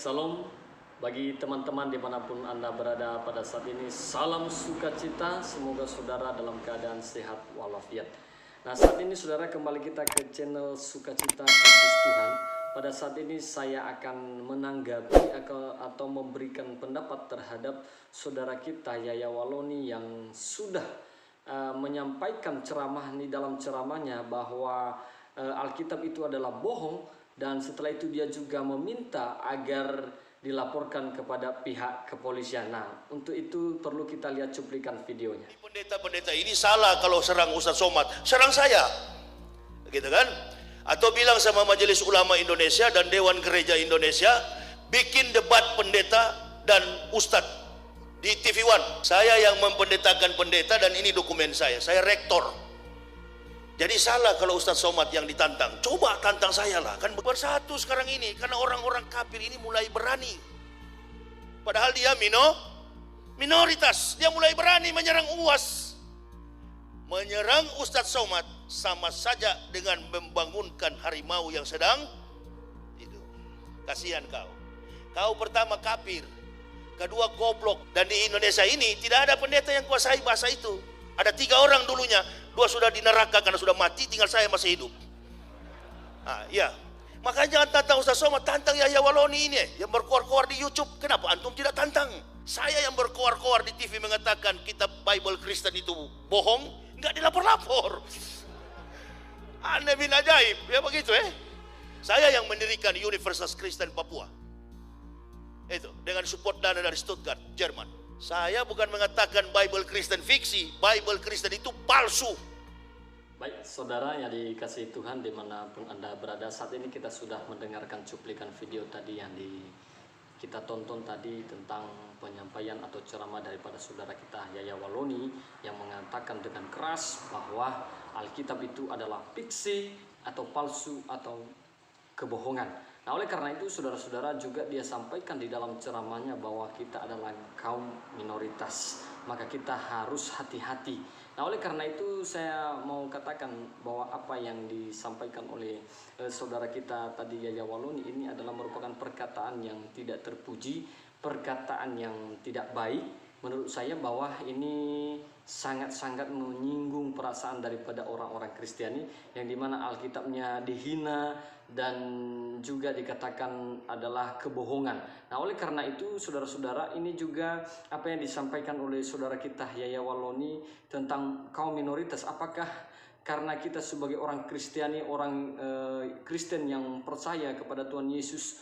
Salam bagi teman-teman dimanapun Anda berada pada saat ini. Salam sukacita, semoga saudara dalam keadaan sehat walafiat. Nah, saat ini saudara kembali kita ke channel Sukacita Khusus Tuhan. Pada saat ini saya akan menanggapi atau memberikan pendapat terhadap saudara kita Yaya Waloni yang sudah menyampaikan ceramah di dalam ceramahnya bahwa Alkitab itu adalah bohong. Dan setelah itu dia juga meminta agar dilaporkan kepada pihak kepolisian. Nah, untuk itu perlu kita lihat cuplikan videonya. Pendeta-pendeta ini salah kalau serang Ustadz Somad, serang saya, gitu kan? Atau bilang sama Majelis Ulama Indonesia dan Dewan Gereja Indonesia, bikin debat pendeta dan Ustadz di TV One. Saya yang mempendetakan pendeta dan ini dokumen saya rektor. Jadi salah kalau Ustadz Somad yang ditantang. Coba tantang saya lah, kan bersatu sekarang ini karena orang-orang kafir ini mulai berani. Padahal dia minoritas, dia mulai berani menyerang UAS. Menyerang Ustadz Somad sama saja dengan membangunkan harimau yang sedang tidur. Kasihan kau. Kau pertama kafir, kedua goblok, dan di Indonesia ini tidak ada pendeta yang kuasai bahasa itu. Ada 3 orang dulunya, 2 sudah di neraka karena sudah mati, tinggal saya masih hidup. Ya, makanya jangan tantang Ustadz Somad, tantang Yaya Waloni ini yang berkoar-koar di YouTube. Kenapa antum tidak tantang? Saya yang berkoar-koar di TV mengatakan kitab Bible Kristen itu bohong, nggak dilapor-lapor. Aneh bin ajaib, ya begitu Saya yang mendirikan Universitas Kristen Papua. Itu dengan support dana dari Stuttgart, Jerman. Saya bukan mengatakan Bible Kristen fiksi, Bible Kristen itu palsu. Baik, saudara yang dikasihi Tuhan dimanapun Anda berada, saat ini kita sudah mendengarkan cuplikan video tadi yang kita tonton tadi tentang penyampaian atau ceramah daripada saudara kita Yaya Waloni yang mengatakan dengan keras bahwa Alkitab itu adalah fiksi atau palsu atau kebohongan. Nah, oleh karena itu saudara-saudara juga dia sampaikan di dalam ceramahnya bahwa kita adalah kaum minoritas, maka kita harus hati-hati. Nah, oleh karena itu saya mau katakan bahwa apa yang disampaikan oleh saudara kita tadi Yaya Waloni ini adalah merupakan perkataan yang tidak terpuji, perkataan yang tidak baik. Menurut saya bahwa ini sangat-sangat menyinggung perasaan daripada orang-orang Kristiani yang dimana Alkitabnya dihina dan juga dikatakan adalah kebohongan. Nah, oleh karena itu saudara-saudara, ini juga apa yang disampaikan oleh saudara kita Yaya Waloni tentang kaum minoritas. Apakah karena kita sebagai orang Kristiani, orang Kristen yang percaya kepada Tuhan Yesus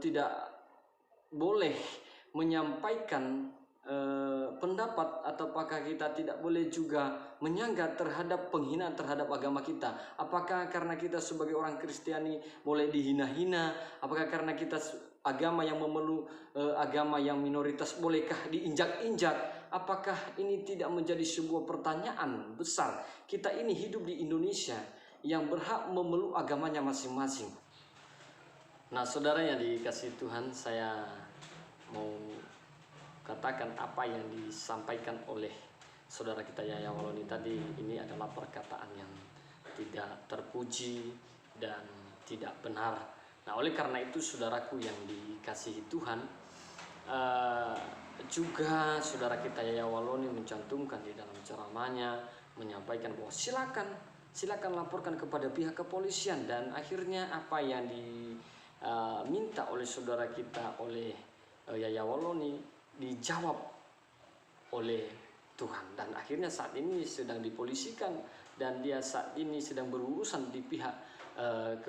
tidak boleh menyampaikan pendapat, atau apakah kita tidak boleh juga menyanggah terhadap penghinaan terhadap agama kita? Apakah karena kita sebagai orang Kristiani boleh dihina-hina? Apakah karena kita agama yang memeluk agama yang minoritas bolehkah diinjak-injak? Apakah ini tidak menjadi sebuah pertanyaan besar? Kita ini hidup di Indonesia yang berhak memeluk agamanya masing-masing. Nah, saudara yang dikasihi Tuhan, saya mau katakan apa yang disampaikan oleh saudara kita Yaya Waloni tadi ini adalah perkataan yang tidak terpuji dan tidak benar. Nah, oleh karena itu saudaraku yang dikasihi Tuhan, juga saudara kita Yaya Waloni mencantumkan di dalam ceramahnya menyampaikan bahwa silakan laporkan kepada pihak kepolisian, dan akhirnya apa yang diminta oleh saudara kita oleh Yaya Waloni dijawab oleh Tuhan, dan akhirnya saat ini sedang dipolisikan dan dia saat ini sedang berurusan di pihak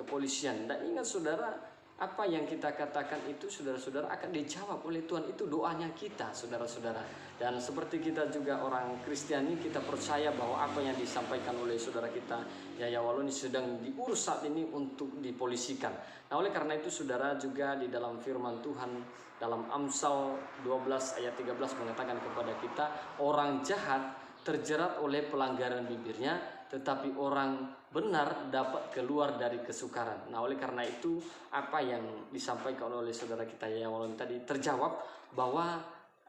kepolisian. Dan ingat saudara, apa yang kita katakan itu saudara-saudara akan dijawab oleh Tuhan. Itu doanya kita saudara-saudara. Dan seperti kita juga orang Kristiani, kita percaya bahwa apa yang disampaikan oleh saudara kita Yaya Waloni sedang diurus saat ini untuk dipolisikan. Nah, oleh karena itu saudara, juga di dalam firman Tuhan dalam Amsal 12 ayat 13 mengatakan kepada kita, orang jahat terjerat oleh pelanggaran bibirnya, tetapi orang benar dapat keluar dari kesukaran. Nah, oleh karena itu apa yang disampaikan oleh saudara kita Yaya Waloni tadi terjawab bahwa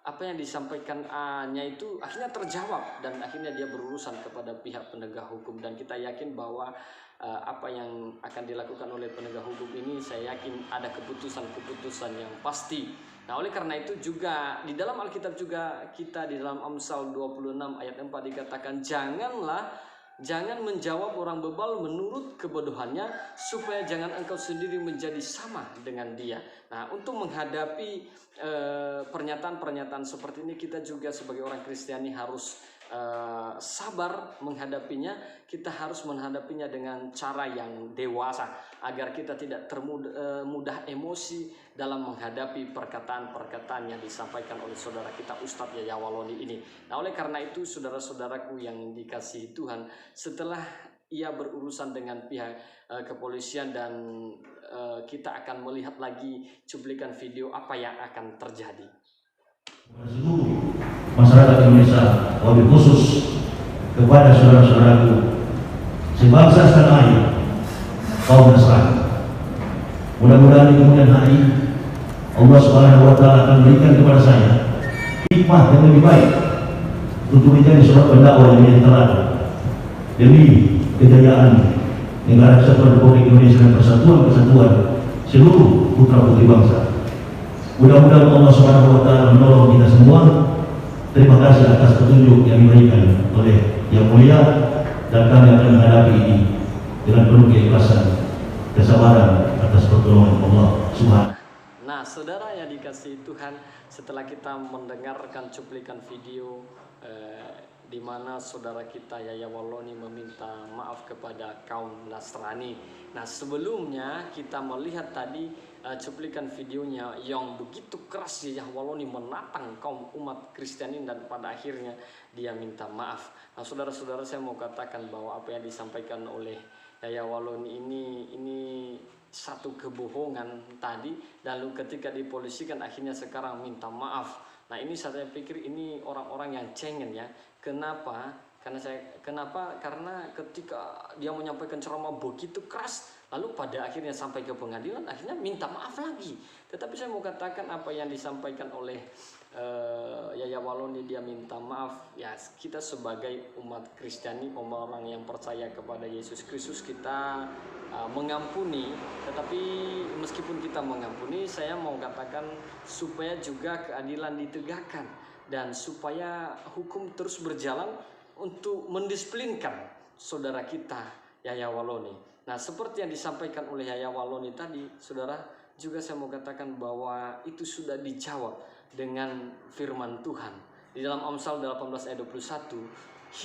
apa yang disampaikan A-nya itu akhirnya terjawab dan akhirnya dia berurusan kepada pihak penegak hukum, dan kita yakin bahwa apa yang akan dilakukan oleh penegak hukum ini, saya yakin ada keputusan-keputusan yang pasti. Nah, oleh karena itu juga di dalam Alkitab juga kita di dalam Amsal 26 ayat 4 dikatakan, jangan menjawab orang bebal menurut kebodohannya, supaya jangan engkau sendiri menjadi sama dengan dia. Nah, untuk menghadapi pernyataan-pernyataan seperti ini, kita juga sebagai orang Kristiani harus sabar menghadapinya. Kita harus menghadapinya dengan cara yang dewasa, agar kita tidak mudah emosi dalam menghadapi perkataan-perkataan yang disampaikan oleh saudara kita Ustadz Yaya Waloni ini. Nah, oleh karena itu saudara-saudaraku yang dikasihi Tuhan, setelah ia berurusan dengan pihak kepolisian, dan kita akan melihat lagi cuplikan video apa yang akan terjadi. Seluruh masyarakat Indonesia, wabil khusus kepada saudara-saudaraku sebangsa setanah air, kaum Nasrani. Mudah-mudahan di kemudian hari Allah Subhanahu wa Ta'ala akan berikan kepada saya hikmah yang lebih baik untuk menjadi seorang pendakwah yang terang demi kejayaan negara kesatuan Republik Indonesia dan persatuan seluruh putra-putri bangsa. Mudah-mudahan Allah Subhanahu wa Ta'ala menolong kita semua. Terima kasih atas petunjuk yang diberikan oleh Yang Mulia, dan kami akan menghadapi ini dengan penuh keikhlasan, kesabaran atas pertolongan Allah Subhanahu. Nah, saudara yang dikasihi Tuhan, setelah kita mendengarkan cuplikan video di mana saudara kita Yaya Waloni meminta maaf kepada kaum Nasrani. Nah, sebelumnya kita melihat tadi cuplikan videonya yang begitu keras Yaya Waloni menantang kaum umat Kristiani, dan pada akhirnya dia minta maaf. Nah, saudara-saudara, saya mau katakan bahwa apa yang disampaikan oleh Yaya Waloni ini satu kebohongan tadi, lalu ketika dipolisikan akhirnya sekarang minta maaf. Nah, ini saya pikir ini orang-orang yang cengeng ya. Kenapa? Karena ketika dia menyampaikan ceramah begitu keras, lalu pada akhirnya sampai ke pengadilan, akhirnya minta maaf lagi. Tetapi saya mau katakan apa yang disampaikan oleh Yaya Waloni, dia minta maaf. Ya, kita sebagai umat Kristiani, orang yang percaya kepada Yesus Kristus, kita mengampuni. Tetapi meskipun kita mengampuni, saya mau katakan supaya juga keadilan ditegakkan, dan supaya hukum terus berjalan untuk mendisiplinkan saudara kita Yaya Waloni. Nah, seperti yang disampaikan oleh Yaya Waloni tadi, saudara, juga saya mau katakan bahwa itu sudah dijawab dengan firman Tuhan. Di dalam Amsal 18 ayat 21,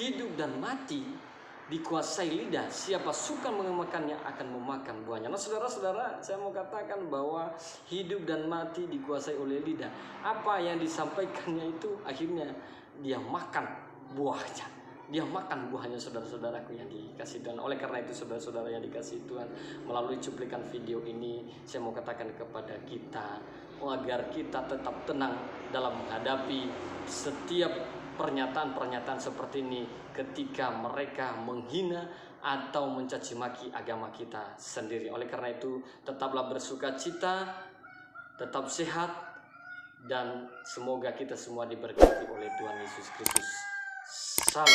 hidup dan mati dikuasai lidah, siapa suka memakannya akan memakan buahnya. Nah, saudara-saudara, saya mau katakan bahwa hidup dan mati dikuasai oleh lidah. Apa yang disampaikannya itu akhirnya dia makan buahnya. Dia makan buahnya, saudara-saudaraku yang dikasihi Tuhan. Oleh karena itu, saudara-saudara yang dikasihi Tuhan, melalui cuplikan video ini saya mau katakan kepada kita agar kita tetap tenang dalam menghadapi setiap pernyataan-pernyataan seperti ini ketika mereka menghina atau mencaci maki agama kita sendiri. Oleh karena itu, tetaplah bersukacita, tetap sehat, dan semoga kita semua diberkati oleh Tuhan Yesus Kristus. Salam.